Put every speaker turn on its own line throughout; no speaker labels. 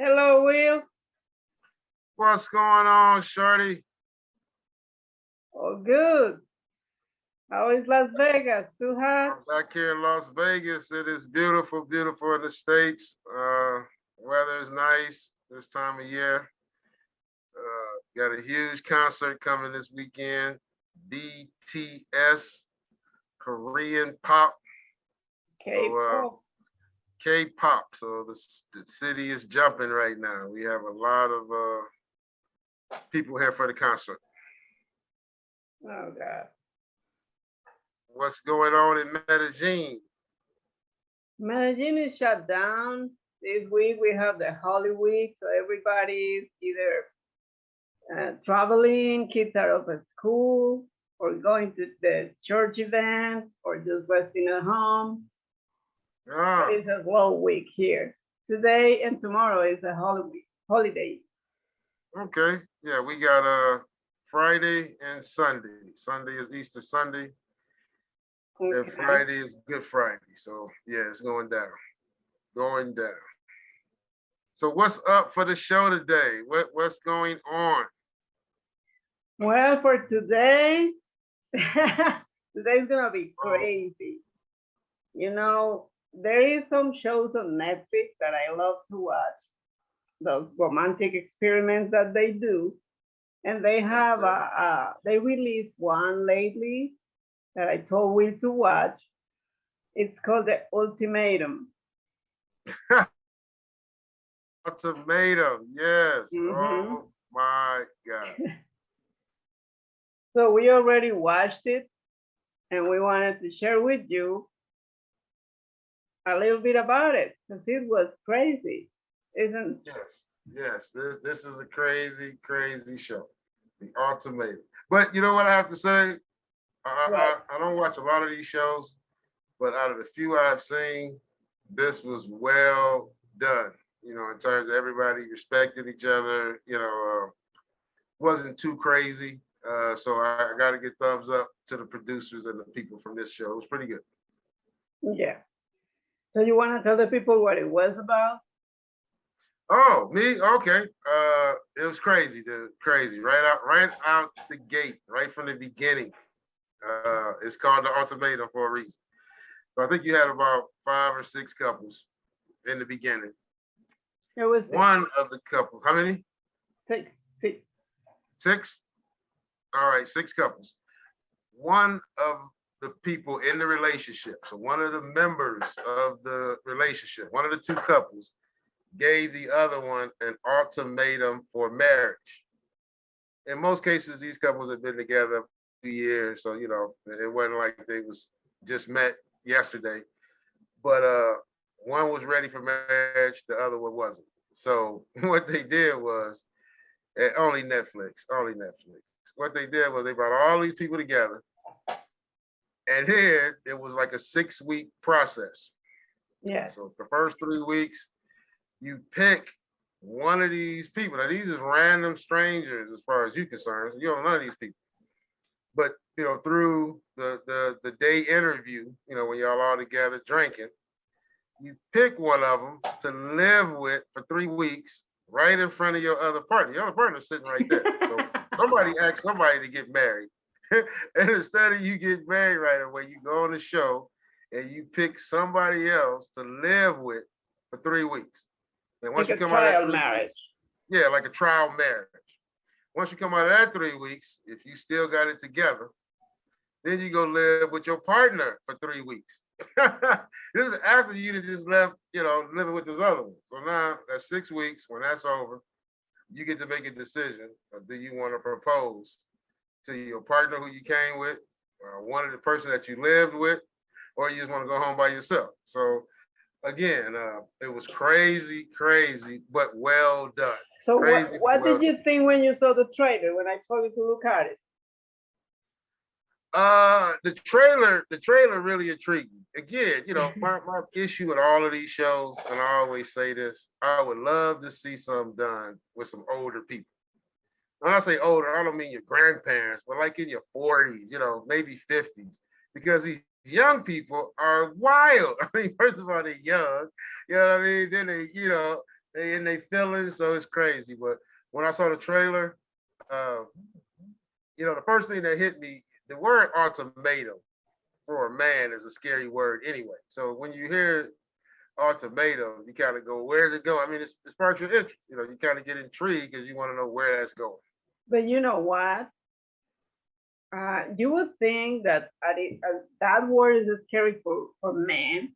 Hello, Will.
What's going on, Shorty?
Oh, good. How is Las Vegas? Too hot?
I'm back here in Las Vegas. It is beautiful, beautiful in the States. Weather is nice this time of year. Got a huge concert coming this weekend. BTS, Korean pop. So
K-pop.
K-pop. So the city is jumping right now. We have a lot of people here for the concert.
Oh, God.
What's going on in Medellin?
Medellin is shut down. This week we have the Holy Week, so everybody's either traveling, kids are off at school, or going to the church events, or just resting at home.
Ah,
It's a slow week here. Today and tomorrow is a holiday.
okay. Yeah, we got Friday and Sunday. Sunday is Easter Sunday, and
Okay.
Friday is Good Friday. So yeah, it's going down. Going down. So what's up for the show today? What's going on?
Well, for today, today's gonna be
Oh,
crazy. There is some shows on Netflix that I love to watch, those romantic experiments that they do. And they have
okay.
they released one lately that I told Will to watch. It's called the Ultimatum.
Ultimatum. Yes.
Hmm.
Oh my God.
So we already watched it, and we wanted to share with you a little bit about it because it was crazy, isn't?
Yes. Yes. This is a crazy, crazy show. The Ultimatum. But you know what I have to say?
What?
I don't watch a lot of these shows, but out of the few I've seen, this was well done. You know, in terms of everybody respected each other. Wasn't too crazy. So I got to give thumbs up to the producers and the people from this show. It was pretty good.
Yeah. So you want to tell the people what it was about?
Oh, me? Okay. It was crazy, dude. Crazy. Right out the gate, right from the beginning. It's called the ultimatum for a reason. So I think you had about 5 or 6 couples in the beginning.
It was six,
One of the couples, how many?
six, six.
6? All right, 6 couples. One of the people in the relationship, so one of the members of the relationship, one of the 2 couples, gave the other one an ultimatum for marriage. In most cases, these couples have been together a few years, so it wasn't like they was just met yesterday. But one was ready for marriage, the other one wasn't. So what they did was only Netflix, only Netflix. What they did was they brought all these people together, and then it was like a 6-week process.
Yes.
So the first 3 weeks, you pick one of these people. Now these is random strangers as far as you're concerned. So you don't know these people. But through the day interview, when y'all all together drinking, you pick one of them to live with for 3 weeks right in front of your other partner. Your other partner's sitting right there. So somebody asked somebody to get married. And instead of you get married right away, you go on the show and you pick somebody else to live with for 3 weeks. And once
Like
you
a
come out of that
trial
3 weeks,
marriage.
yeah, like a trial marriage. Once you come out of that 3 weeks, if you still got it together, then you go live with your partner for 3 weeks. This is after you just left, living with this other one. So now that's 6 weeks. When that's over, you get to make a decision. Do you want to propose to your partner who you came with, one of the person that you lived with, or you just want to go home by yourself? So again, it was crazy, crazy, but well done.
So
Crazy, but
what
well
did
done.
you think when you saw the trailer? When I told you to look at it?
The trailer really intrigued me. Again, my issue with all of these shows, and I always say this, I would love to see some done with some older people. When I say older, I don't mean your grandparents, but like in your 40s, maybe 50s, because these young people are wild. I mean, first of all, they're young, you know what I mean? Then they, they in their feelings, so it's crazy. But when I saw the trailer, uh, the first thing that hit me, the word ultimatum for a man is a scary word anyway. So when you hear ultimatum, you kind of go, where's it going? I mean, it sparks your interest. You kind of get intrigued because you want to know where that's going.
But you know what? You would think that that word is scary for men.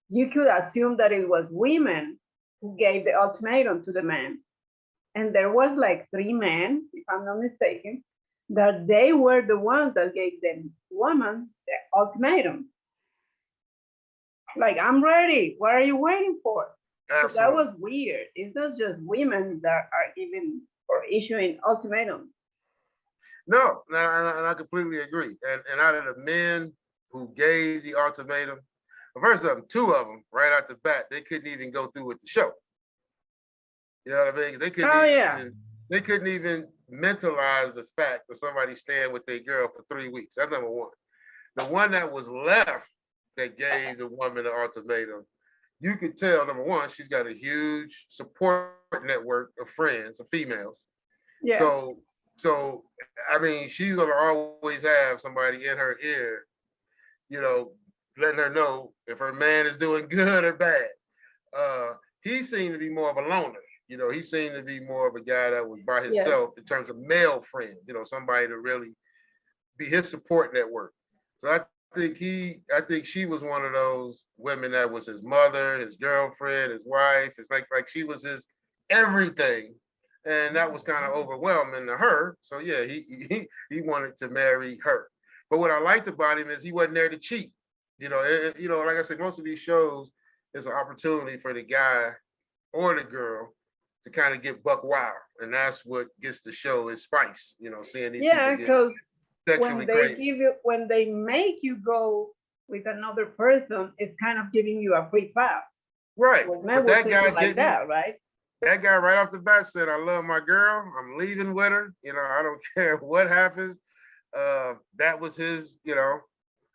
You could assume that it was women who gave the ultimatum to the men. And there was like three men, if I'm not mistaken, that they were the ones that gave the woman the ultimatum. Like, I'm ready. What are you waiting for? So that
Absolutely.
was weird. It's not just women that are giving or issuing ultimatums.
No, and I completely agree. And out of the men who gave the ultimatum, the first of them, two of them, right out the bat, they couldn't even go through with the show. You know what I mean?
Oh yeah.
They couldn't even mentalize the fact that somebody staying with their girl for 3 weeks. That's number one. The one that was left that gave the woman the ultimatum, you could tell, number one, she's got a huge support network of friends, of females.
Yeah.
So I mean, she's gonna always have somebody in her ear, you know, letting her know if her man is doing good or bad. Uh, he seemed to be more of a loner. He seemed to be more of a guy that was by
Yes.
himself in terms of male friends. Somebody to really be his support network. So I think she was one of those women that was his mother, his girlfriend, his wife. It's like she was his everything, and that was kind of overwhelming to her. So yeah, he wanted to marry her. But what I liked about him is he wasn't there to cheat. Like I said, most of these shows is an opportunity for the guy or the girl to kind of get buck wild, and that's what gets the show its spice. Seeing these people
Yeah,
get
because
sexually crazy.
when they make you go with another person, it's kind of giving you a free pass.
Right.
Well, men
But
will
that
take
guy
it like
didn't.
that, right?
That guy right off the bat said, I love my girl. I'm leaving with her. I don't care what happens. That was his.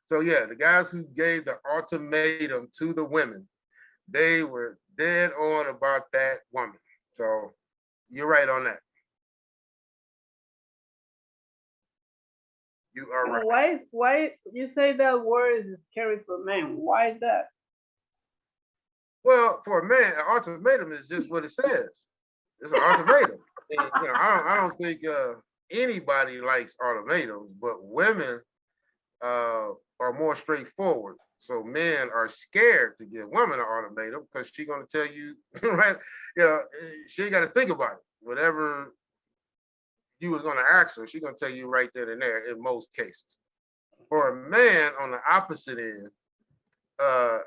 So yeah, the guys who gave the ultimatum to the women, they were dead on about that woman. So you're right on that. You are
And
right.
why you say that word is scary for men? Why is that?
Well, for a man, an ultimatum is just what it says. It's an ultimatum. And, I don't think anybody likes ultimatums, but women are more straightforward. So men are scared to give women an ultimatum because she's gonna tell you, right? She ain't got to think about it. Whatever you was gonna ask her, she's gonna tell you right then and there in most cases. For a man on the opposite end, uh,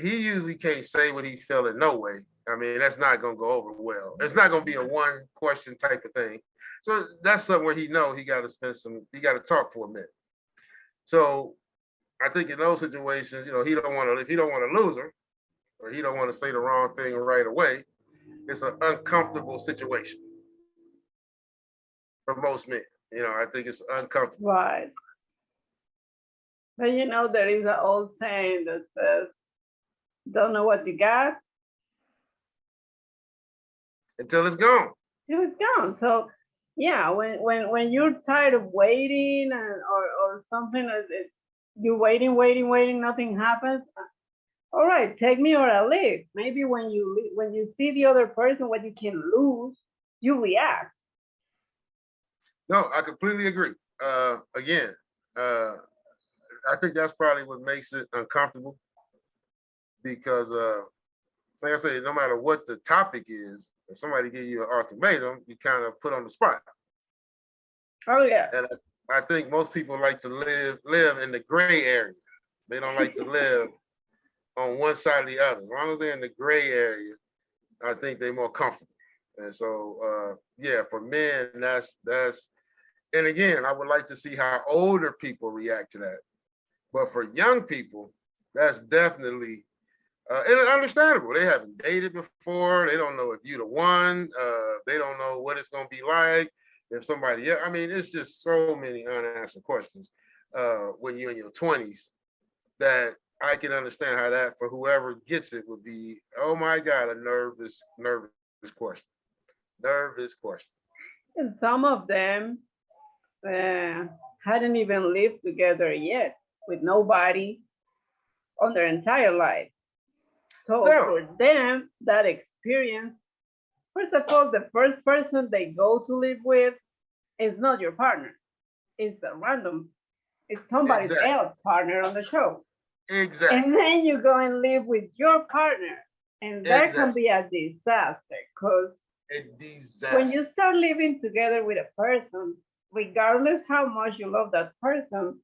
he usually can't say what he's feeling no way. I mean, that's not gonna go over well. It's not gonna be a one question type of thing. So that's something where he got to he got to talk for a minute. So I think in those situations, he don't want to, if he don't want to lose her, or he don't want to say the wrong thing right away, it's an uncomfortable situation for most men. I think it's uncomfortable.
Right. But there is an old saying that says, "Don't know what you got
Until it's gone.
till it's gone." So, yeah, when you're tired of waiting or something, you're waiting, nothing happens. All right, take me or I leave. Maybe when you see the other person, what you can lose, you react.
No, I completely agree. Again, uh, I think that's probably what makes it uncomfortable because, like I say, no matter what the topic is, if somebody give you an ultimatum, you kind of put on the spot.
Oh yeah.
And I think most people like to live in the gray area. They don't like to live on one side or the other. As long as they're in the gray area, I think they're more comfortable. And so, yeah, for men, that's. And again, I would like to see how older people react to that. But for young people, that's definitely and understandable. They haven't dated before. They don't know if you're the one. They don't know what it's going to be like if somebody else. I mean, it's just so many unanswered questions when you're in your 20s that I can understand how that for whoever gets it would be, oh my God, a nervous question. Nervous question.
And some of them uh, hadn't even lived together yet with nobody on their entire life. So
No,
for them, that experience, first of all, the first person they go to live with is not your partner. It's a random, it's somebody
exactly.
else partner on the show.
Exactly.
And then you go and live with your partner. And that can
Exactly.
be a disaster because
A
when
disaster.
you start living together with a person, regardless how much you love that person,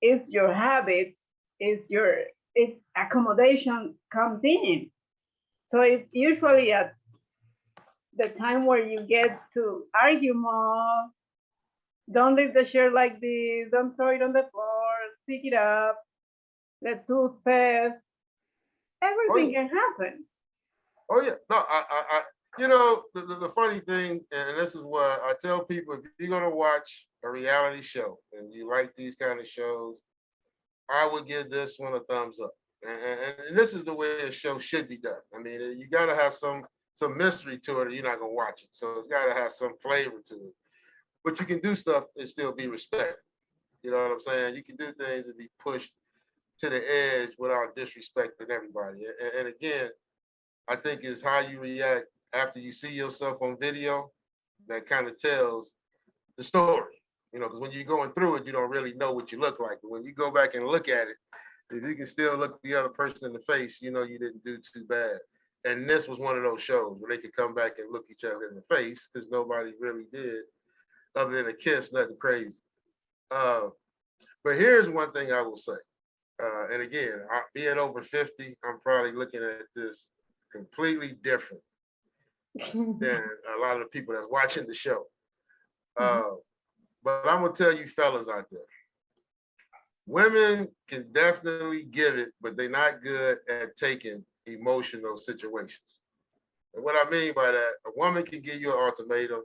it's your habits, it's accommodation comes in. So it's usually at the time where you get to argue more, don't leave the chair like this, don't throw it on the floor, pick it up, the toothpaste,
Oh
everything
yeah.
can happen.
Oh yeah. No, you know, the funny thing, and this is what I tell people: if you're gonna watch a reality show and you like these kind of shows, I would give this one a thumbs up. And this is the way a show should be done. I mean, you got to have some mystery to it, or you're not gonna watch it. So it's got to have some flavor to it. But you can do stuff and still be respected. You know what I'm saying? You can do things and be pushed to the edge without disrespecting everybody. And again, I think it's how you react after you see yourself on video that kind of tells the story. You know, because when you're going through it, you don't really know what you look like. But when you go back and look at it, if you can still look the other person in the face, you know you didn't do too bad. And this was one of those shows where they could come back and look each other in the face because nobody really did, other than a kiss, nothing crazy. Uh, but here's one thing I will say. And again, being over 50, I'm probably looking at this completely different than a lot of the people that's watching the show. Uh, but I'm gonna tell you, fellas out there, women can definitely give it, but they're not good at taking emotional situations. And what I mean by that, a woman can give you an ultimatum.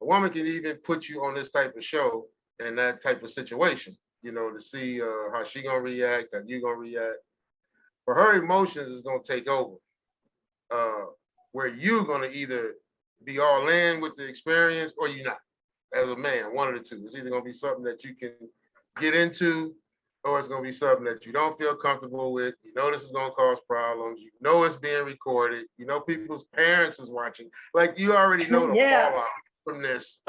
A woman can even put you on this type of show in that type of situation, you know, to see how she gonna react, how you gonna react. But her emotions is gonna take over, uh, where you're gonna either be all in with the experience or you're not. As a man, one of the two. It's either gonna be something that you can get into, or it's gonna be something that you don't feel comfortable with. You know this is gonna cause problems. You know it's being recorded. You know people's parents is watching. Like you already know the
Yeah.
fallout from this,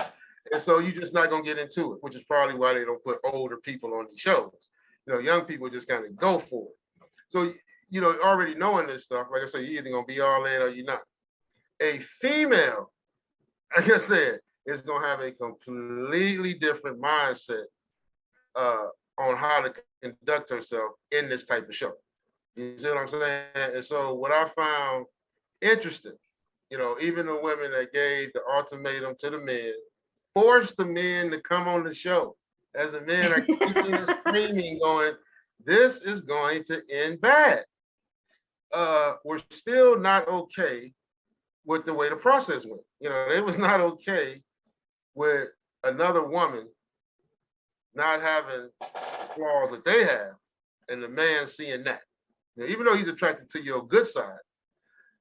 and so you're just not gonna get into it, which is probably why they don't put older people on these shows. You know, young people just kind of go for it. So you know, already knowing this stuff, like I said, you're either gonna be all in or you're not. A female, like I said, is gonna have a completely different mindset uh, on how to conduct herself in this type of show. You see what I'm saying? And so what I found interesting, you know, even the women that gave the ultimatum to the men, forced the men to come on the show. As the men are kicking and screaming, going, this is going to end bad. We're still not okay with the way the process went. You know, they was not okay with another woman not having the flaws that they have, and the man seeing that. Now, even though he's attracted to your good side,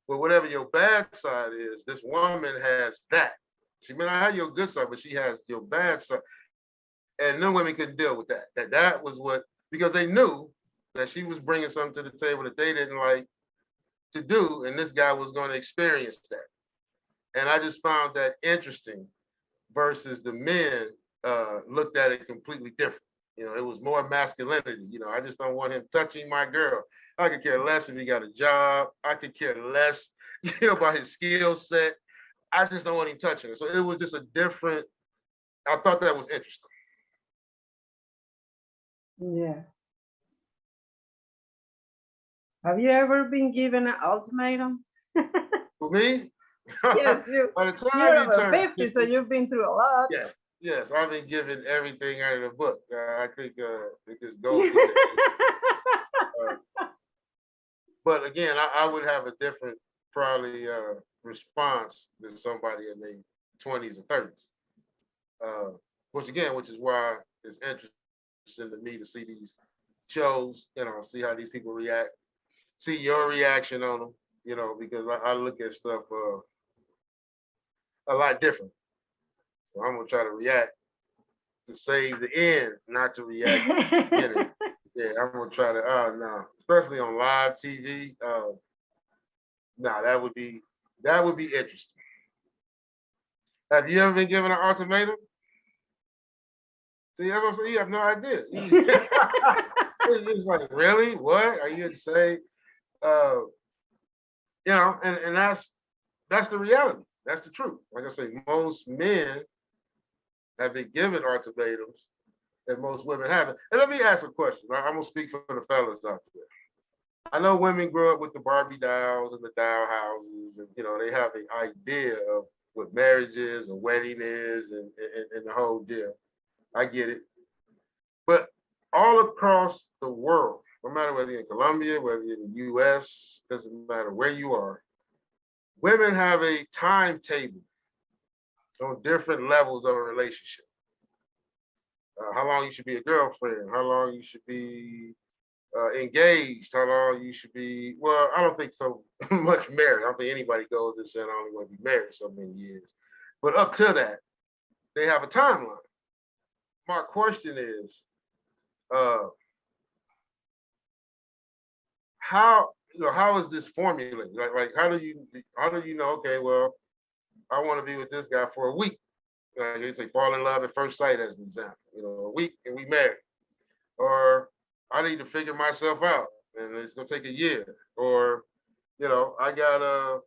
but whatever your bad side is, this woman has that. She may not have your good side, but she has your bad side, and no women couldn't deal with that. That was what, because they knew that she was bringing something to the table that they didn't like to do, and this guy was going to experience that. And I just found that interesting versus the men looked at it completely different. You know, it was more masculinity. You know, I just don't want him touching my girl. I could care less if he got a job. I could care less, you know, about his skill set. I just don't want him touching her. So it was just a different. I thought that was interesting.
Yeah. Have you ever been given an ultimatum?
For me,
Yes,
by the
you're
time you
over
turn
50, so
50,
you've been through a lot.
yeah, yes, I've been given everything out of the book. I think it just goes with that. But again, I would have a different probably response than somebody in their 20s or 30s. Which is why it's interesting to me to see these shows shows, see how these people react, see your reaction on them, because I look at stuff a lot different. So I'm gonna try to react to save the end, not to react to the beginning. Yeah, I'm gonna try to. Oh no, especially on live TV. No, that would be interesting. Have you ever been given an ultimatum? See, that's what I'm saying. You have no idea. It's like, really? What are you gonna say? Uh, and that's the reality. That's the truth. Like I say, most men have been given ultimatums, and most women haven't. And let me ask a question. I'm gonna speak for the fellas out there. I know women grow up with the Barbie dolls and the doll houses, and they have an idea of what marriage is, or wedding is, and the whole deal. I get it. But all across the world, no matter whether you're in Colombia, whether you're in the US, doesn't matter where you are, women have a timetable on different levels of a relationship. How long you should be a girlfriend, how long you should be engaged, how long you should be, well, I don't think so much married. I don't think anybody goes and says I only want to be married so many years. But up to that, they have a timeline. My question is, how is this formulated? Like how do you know? Okay, well, I want to be with this guy for a week. You say fall in love at first sight as an example. A week and we married, or I need to figure myself out, and it's gonna take a year, or I got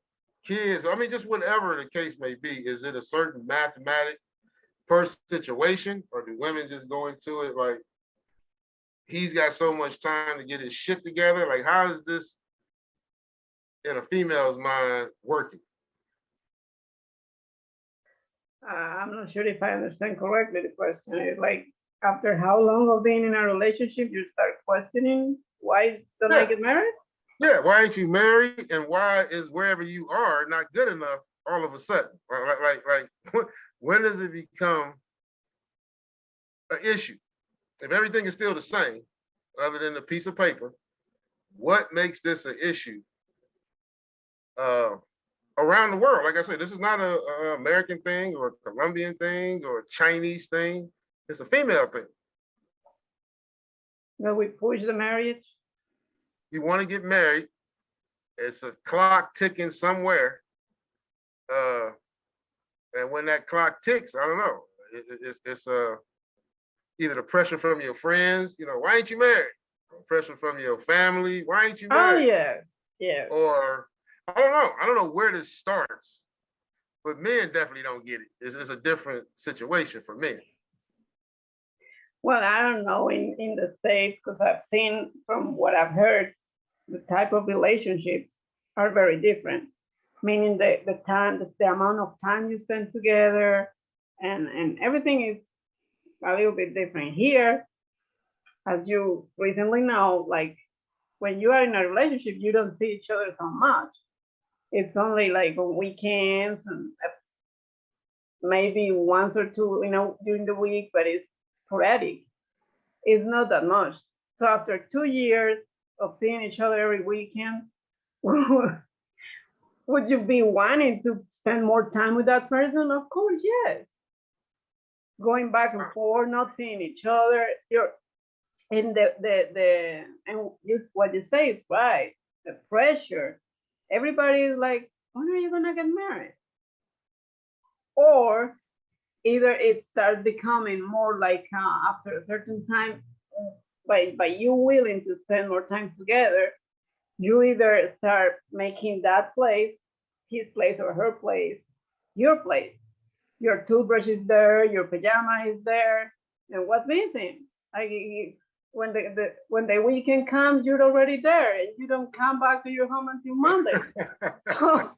kids. I mean, just whatever the case may be. Is it a certain mathematic per situation, or do women just go into it like he's got so much time to get his shit together? Like, how is this in a female's mind working?
I'm not sure if I understand correctly the question. It's like, after how long of being in a relationship, you start questioning why don't I get married?
Yeah, why ain't you married? And why is wherever you are not good enough all of a sudden? Like when does it become an issue? If everything is still the same, other than the piece of paper, what makes this an issue around the world? Like I said, this is not a American thing or a Colombian thing or a Chinese thing. It's a female thing.
Well, we push the marriage.
You want to get married, it's a clock ticking somewhere. And when that clock ticks, I don't know. It's either the pressure from your friends, why ain't you married? Pressure from your family, why ain't you married?
Oh yeah.
Or I don't know where this starts, but men definitely don't get it. It's a different situation for men.
Well, I don't know in the States, because I've seen from what I've heard, the type of relationships are very different. Meaning the time, the amount of time you spend together, and everything is a little bit different here. As you recently know, like when you are in a relationship, you don't see each other so much. It's only like on weekends and maybe once or two, during the week, but it's sporadic. It's not that much. So after 2 years of seeing each other every weekend, would you be wanting to spend more time with that person? Of course, yes. Going back and forth, not seeing each other. You're in the and what you say is right. The pressure. Everybody is like, when are you gonna get married? Or either it starts becoming more like after a certain time, by you willing to spend more time together, you either start making that place, his place or her place, your place. Your toothbrush is there, your pajama is there, and what's missing? Like when the weekend comes, you're already there, and you don't come back to your home until Monday. So,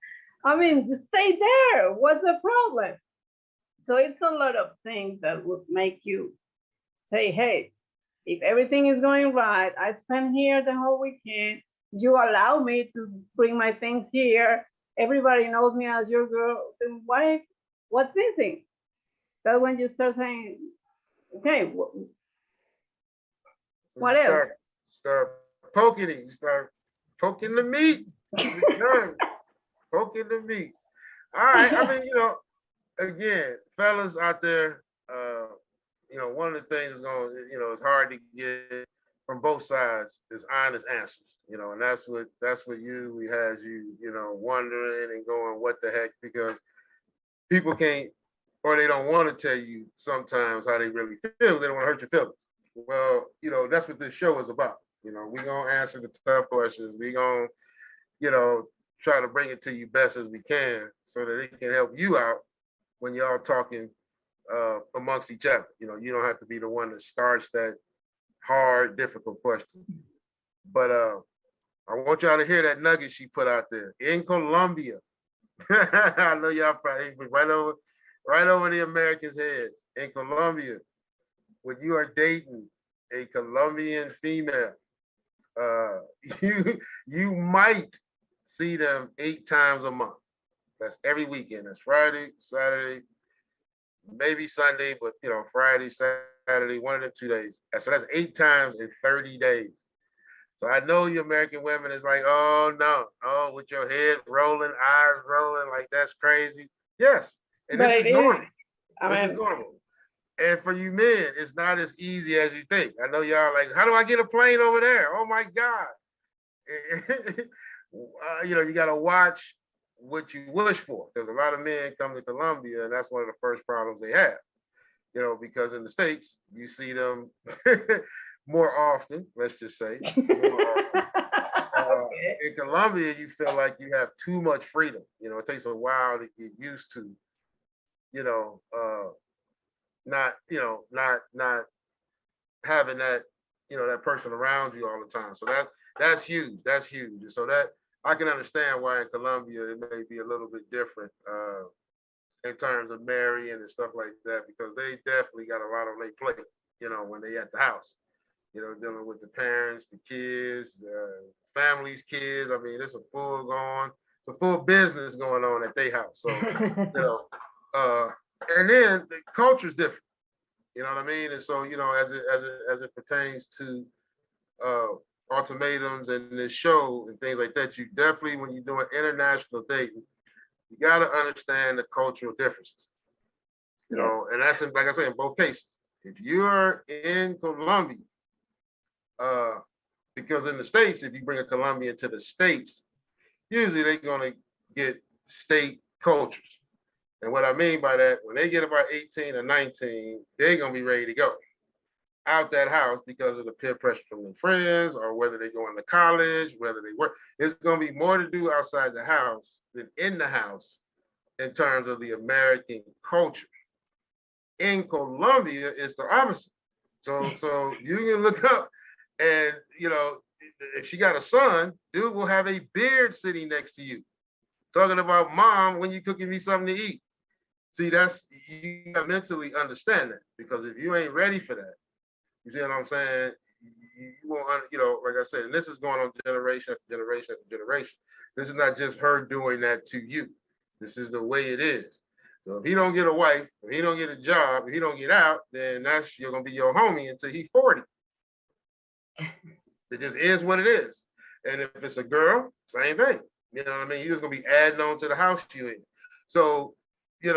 I mean, just stay there. What's the problem? So it's a lot of things that would make you say, hey, if everything is going right, I spend here the whole weekend. You allow me to bring my things here. Everybody knows me as your girl. Then why? What's missing? That's when you start saying, okay, what else?
start poking it. You start poking the meat. It's done. Poking the meat. All right. I mean, again, fellas out there, one of the things is going, it's hard to get from both sides is honest answers. And that's what usually has you, wondering and going, what the heck? Because people can't, or they don't want to tell you sometimes how they really feel. They don't want to hurt your feelings. Well, that's what this show is about. We're gonna answer the tough questions. We're gonna, try to bring it to you best as we can so that it can help you out when y'all talking amongst each other. You don't have to be the one that starts that hard, difficult question. But I want y'all to hear that nugget she put out there. In Colombia, I know y'all probably right over the Americans' heads. In Colombia, when you are dating a Colombian female, uh, you might see them 8 times a month. That's every weekend. That's Friday, Saturday, maybe Sunday, but Friday, Saturday, one of them 2 days. So that's 8 times in 30 days. So I know you American women is like, oh no, oh, with your head rolling, eyes rolling, like that's crazy. Yes, and
But
this
it
is
is.
normal.
I
This is
mean,
normal. And for you men, it's not as easy as you think. I know y'all like, how do I get a plane over there? Oh my God. You got to watch what you wish for, because a lot of men come to Colombia, and that's one of the first problems they have. Because in the States, you see them more often, let's just say, more often.
okay.
In Colombia, you feel like you have too much freedom. It takes a while to get used to, you know, uh, not having that person around you all the time. So that's huge. That's huge. And so that I can understand why in Colombia it may be a little bit different in terms of marrying and stuff like that, because they definitely got a lot on their plate, when they at the house, dealing with the parents, the kids, the families, kids. I mean, it's a full business going on at their house. So, uh, and then the culture is different. You know what I mean? And so, as it pertains to uh, ultimatums and this show and things like that, you definitely, when you're doing international dating, you got to understand the cultural differences. And that's like I said, in both cases. If you're in Colombia, uh, because in the States, if you bring a Colombian to the States, usually they're gonna get state cultures. And what I mean by that, when they get about 18 or 19, they're gonna be ready to go out that house because of the peer pressure from their friends, or whether they're going to college, whether they work. It's gonna be more to do outside the house than in the house in terms of the American culture. In Colombia, it's the opposite. So you can look up, and if she got a son, dude will have a beard sitting next to you, talking about, mom, when you cooking me something to eat. See, that's, you gotta mentally understand that, because if you ain't ready for that, you see what I'm saying? You won't, like I said, and this is going on generation after generation after generation. This is not just her doing that to you. This is the way it is. So if he don't get a wife, if he don't get a job, if he don't get out, then you're gonna be your homie until he's 40. It just is what it is. And if it's a girl, same thing. You know what I mean? You're just gonna be adding on to the house you in. So, you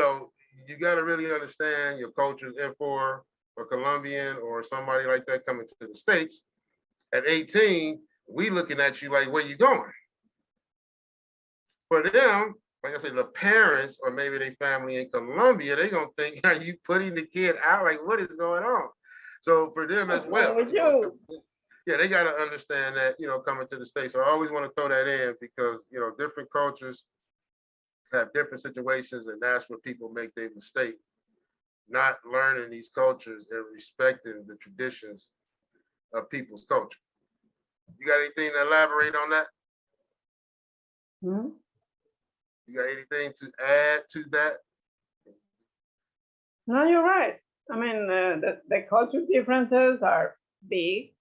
gotta really understand your cultures. And for a Colombian or somebody like that coming to the States at 18, we looking at you like, where you going? For them, like I said, the parents or maybe their family in Colombia, they gonna think, are you putting the kid out? Like, what is going on? So for them as well, yeah, they got to understand that, coming to the States. So I always want to throw that in, because, different cultures have different situations, and that's where people make their mistake, not learning these cultures and respecting the traditions of people's culture. You got anything to elaborate on that?
Hmm?
You got anything to add to that?
No, you're right. I mean, the culture differences are big,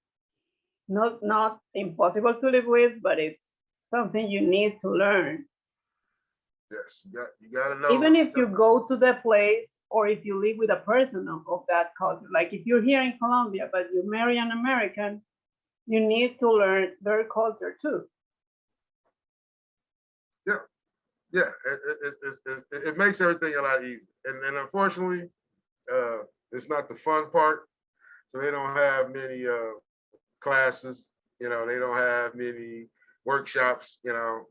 not impossible to live with, but it's something you need to learn.
Yes, you got to know.
Even if you go to the place, or if you live with a person of that culture, like if you're here in Colombia but you marry an American, you need to learn their culture too.
Yeah, yeah, it makes everything a lot easier. And unfortunately, it's not the fun part. So they don't have many classes, you know, they don't have many workshops, you know,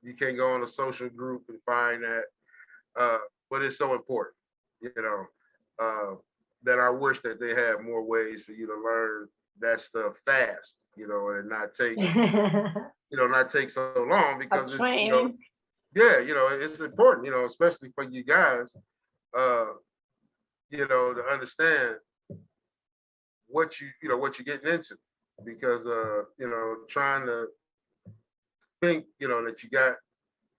you can't go on a social group and find that. But it's so important, you know, that I wish that they had more ways for you to learn that stuff fast, you know, and not take, not take so long,
A
because it's,
training.
yeah, it's important, especially for you guys, uh, to understand what you're getting into, because trying to think, that you got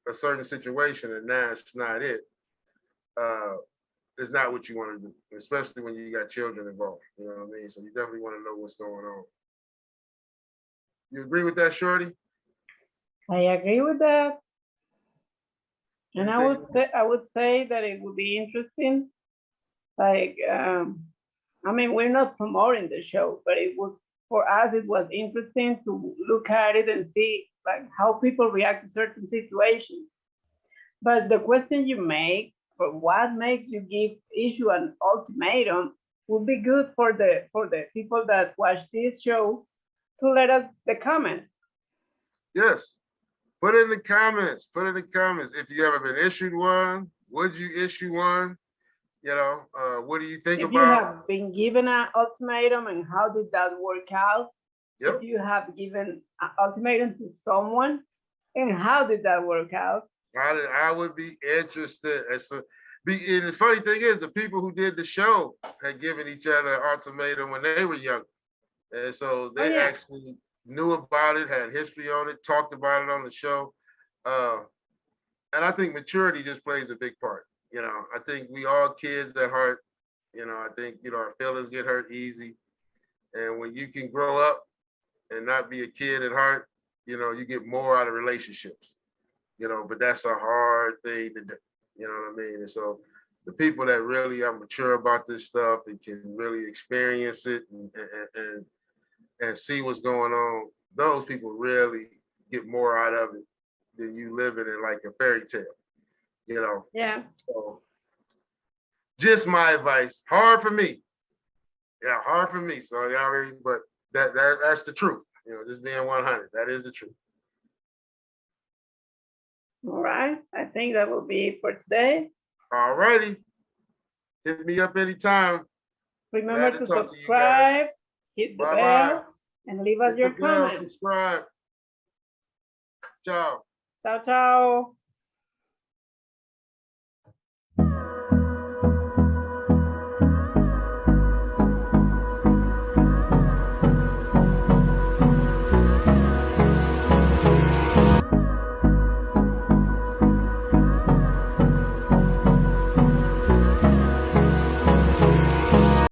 a certain situation and that's not it, uh, is not what you want to do, especially when you got children involved. You know what I mean? So you definitely want to know what's going on. You agree with that, Shorty?
I agree with that. And
Anything
I would say that it would be interesting. Like, I mean, we're not promoting the show, but it was, for us, it was interesting to look at it and see like how people react to certain situations. But the question you make, for what makes you issue an ultimatum, would be good for the people that watch this show to let us the comments.
Yes. Put in the comments. Put in the comments. If you ever been issued one, would you issue one? What do you think
If you
about?
have been given an ultimatum and how did that work out?
Yep.
If you have given an ultimatum to someone and how did that work out?
I would be interested. And the funny thing is, the people who did the show had given each other an ultimatum when they were young. And so they actually knew about it, had history on it, talked about it on the show. And I think maturity just plays a big part. I think we all kids at heart. I think, our feelings get hurt easy. And when you can grow up and not be a kid at heart, you get more out of relationships. But that's a hard thing to do. You know what I mean? And so the people that really are mature about this stuff and can really experience it and see what's going on, those people really get more out of it than you living in like a fairy tale.
Yeah.
So just my advice. Hard for me. Yeah, hard for me. So but that's the truth. Just being 100. That is the truth.
All right. I think that will be it for today.
All righty. Hit me up anytime.
Remember to subscribe, hit the bell, and leave us your comments.
Subscribe. Ciao.
Ciao, ciao.